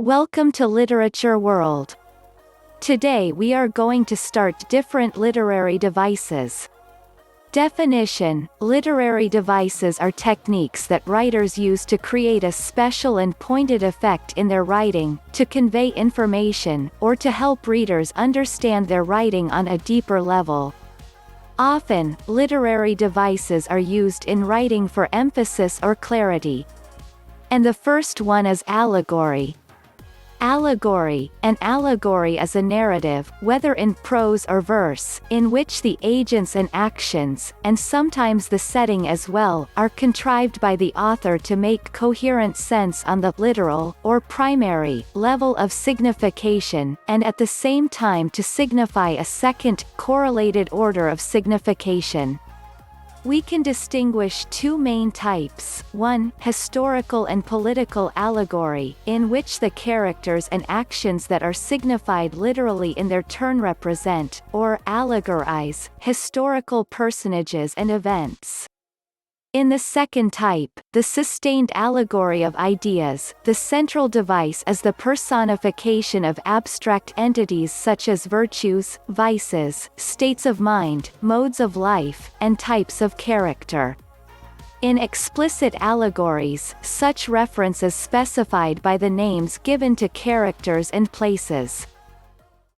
Welcome to Literature World. Today we are going to start different literary devices. Definition: literary devices are techniques that writers use to create a special and pointed effect in their writing, to convey information, or to help readers understand their writing on a deeper level. Often, literary devices are used in writing for emphasis or clarity. And the first one is allegory. Allegory. An allegory is a narrative, whether in prose or verse, in which the agents and actions, and sometimes the setting as well, are contrived by the author to make coherent sense on the literal, or primary, level of signification, and at the same time to signify a second, correlated order of signification. We can distinguish two main types: one, historical and political allegory, in which the characters and actions that are signified literally in their turn represent, or allegorize, historical personages and events. In the second type, the sustained allegory of ideas, the central device is the personification of abstract entities such as virtues, vices, states of mind, modes of life, and types of character. In explicit allegories, such reference is specified by the names given to characters and places.